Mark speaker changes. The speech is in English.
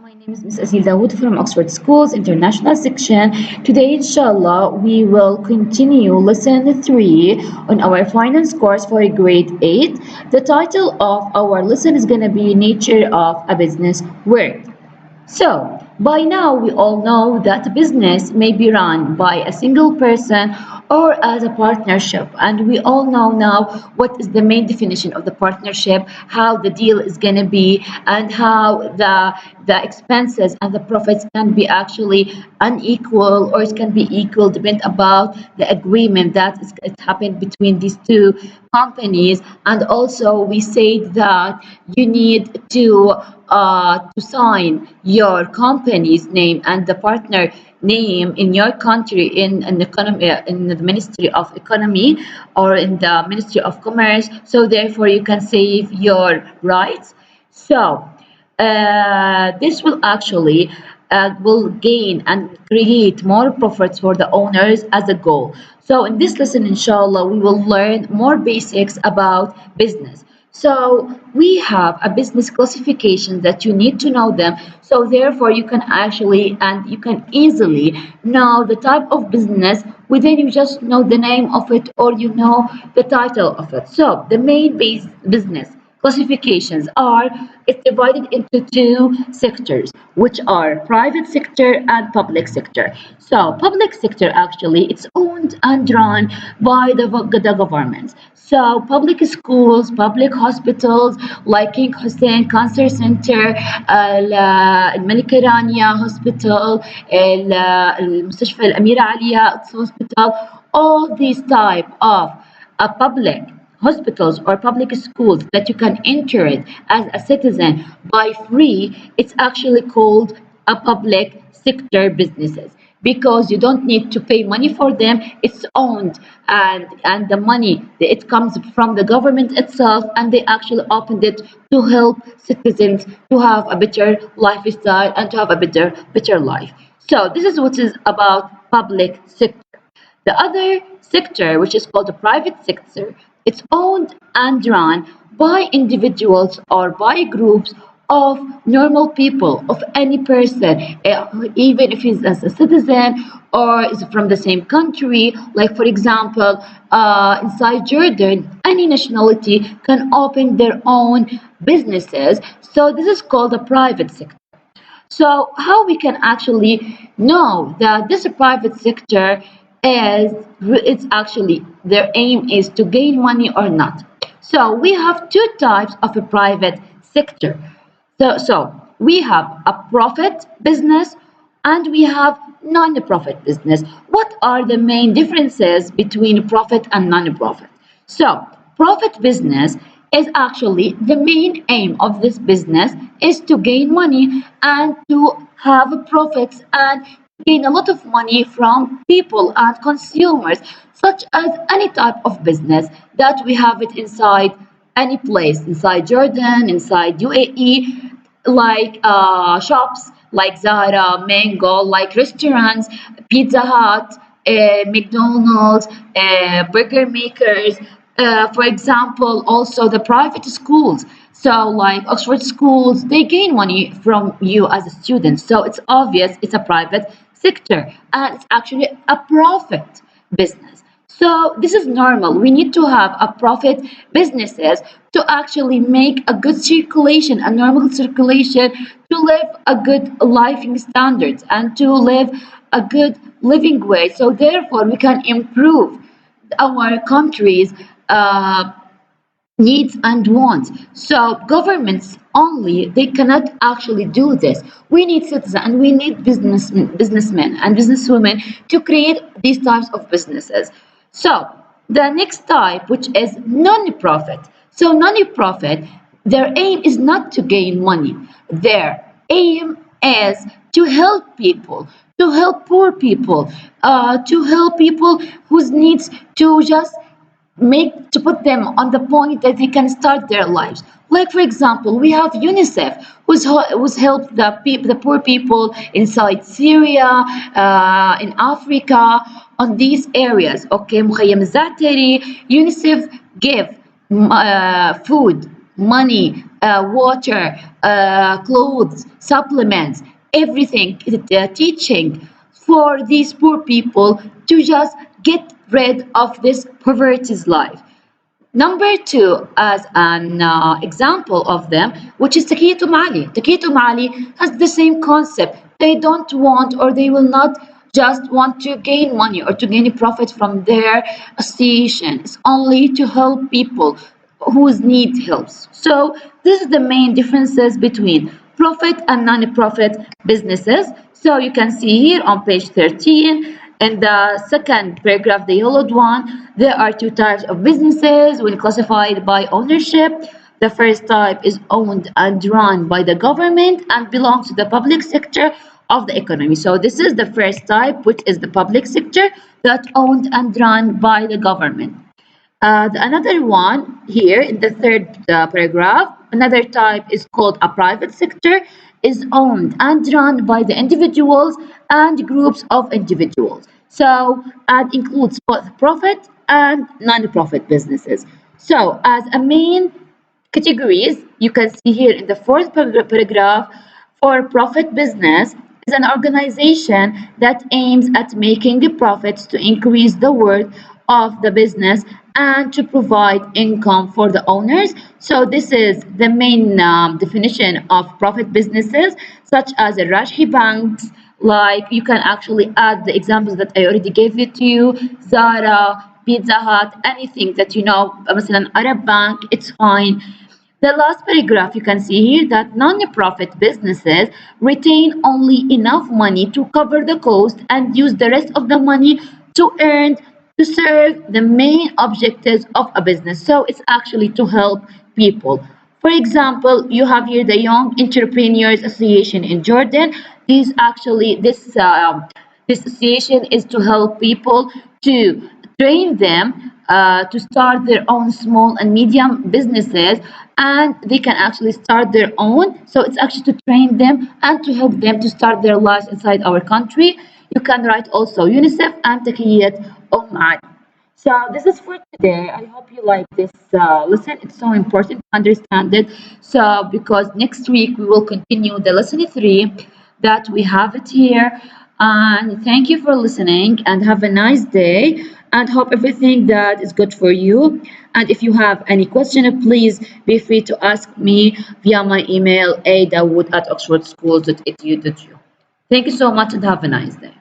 Speaker 1: My name is Ms. Aseel Daoud from Oxford Schools International Section. Today, inshallah, we will continue lesson 3 on our finance course for grade 8. The title of our lesson is going to be Nature of a Business World. So, by now we all know that business may be run by a single person or as a partnership, and we all know now what is the main definition of the partnership, how the deal is going to be, and how the expenses and the profits can be actually unequal or it can be equal, depend about the agreement that is it happened between these two companies. And also we said that you need to sign your company's name and the partner name in your country in an economy in the Ministry of Economy or in the Ministry of Commerce. So therefore, you can save your rights. So this will actually will gain and create more profits for the owners as a goal. So in this lesson, inshallah, we will learn more basics about business. So we have a business classification that you need to know them. So therefore you can actually and you can easily know the type of business within you just know the name of it or you know the title of it. So the main base business classifications are it's divided into two sectors, which are private sector and public sector. So public sector actually it's owned and run by the government. So public schools, public hospitals like King Hussein Cancer Center, الملكة رانيا Hospital, المستشفى الأميرة عليا Hospital, all these type of public hospitals or public schools that you can enter it as a citizen by free, it's actually called a public sector businesses because you don't need to pay money for them. It's owned and the money it comes from the government itself, and they actually opened it to help citizens to have a better lifestyle and to have a better life. So this is what is about public sector. The other sector, which is called the private sector, it's owned and run by individuals or by groups of normal people, of any person, even if he's a citizen or is from the same country. Like, for example, inside Jordan, any nationality can open their own businesses. So this is called the private sector. So how we can actually know that this private sector is it's actually their aim is to gain money or not. So we have two types of a private sector. So we have a profit business and we have non-profit business. What are the main differences between profit and non-profit? So profit business is actually the main aim of this business is to gain money and to have profits and gain a lot of money from people and consumers, such as any type of business that we have it inside any place, inside Jordan, inside UAE, like shops like Zara, Mango, like restaurants, Pizza Hut, McDonald's, burger makers. For example, also the private schools. So, like Oxford schools, they gain money from you as a student. So it's obvious it's a private sector and it's actually a profit business. So this is normal. We need to have a profit businesses to actually make a good circulation, a normal circulation, to live a good living standards and to live a good living way. So therefore, we can improve our country's needs and wants. So governments only they cannot actually do this. We need citizens and we need businessmen and businesswomen to create these types of businesses. So the next type, which is non-profit. So non-profit, their aim is not to gain money. Their aim is to help people, to help poor people, to help people whose needs to just make to put them on the point that they can start their lives. Like for example, we have UNICEF, who's helped the poor people inside Syria, in Africa, on these areas. Okay, مخيم الزعتري, UNICEF give food, money, water, clothes, supplements, everything, teaching for these poor people to just get rid of this poverty's life. Number two, as an example of them, which is Takiyatul Mali. Takiyatul Mali has the same concept. They don't want, or they will not just want to gain money or to gain a profit from their association. It's only to help people whose need helps. So this is the main differences between profit and non-profit businesses. So you can see here on page 13 in the second paragraph, the yellowed one, there are two types of businesses when classified by ownership. The first type is owned and run by the government and belongs to the public sector of the economy. So this is the first type, which is the public sector that owned and run by the government. Another one here in the third paragraph, another type is called a private sector, is owned and run by the individuals and groups of individuals. So it includes both profit and non-profit businesses. So as a main categories, you can see here in the fourth paragraph, for-profit business is an organization that aims at making profits to increase the worth of the business and to provide income for the owners. So this is the main definition of profit businesses, such as the Rajhi banks. Like you can actually add the examples that I already gave it to you, Zara, Pizza Hut, anything that you know, مثلا Arab Bank, it's fine. The last paragraph, you can see here that non-profit businesses retain only enough money to cover the cost and use the rest of the money to earn to serve the main objectives of a business. So it's actually to help people. For example, you have here the Young Entrepreneurs Association in Jordan. This association is to help people to train them to start their own small and medium businesses, and they can actually start their own. So it's actually to train them and to help them to start their lives inside our country. You can write also UNICEF and Takiyat Omar. So this is for today. I hope you like this lesson. It's so important to understand it. So because next week we will continue the lesson 3 that we have it here. And thank you for listening and have a nice day and hope everything that is good for you. And if you have any question, please be free to ask me via my email adawood@oxfordschools.edu.u. Thank you so much and have a nice day.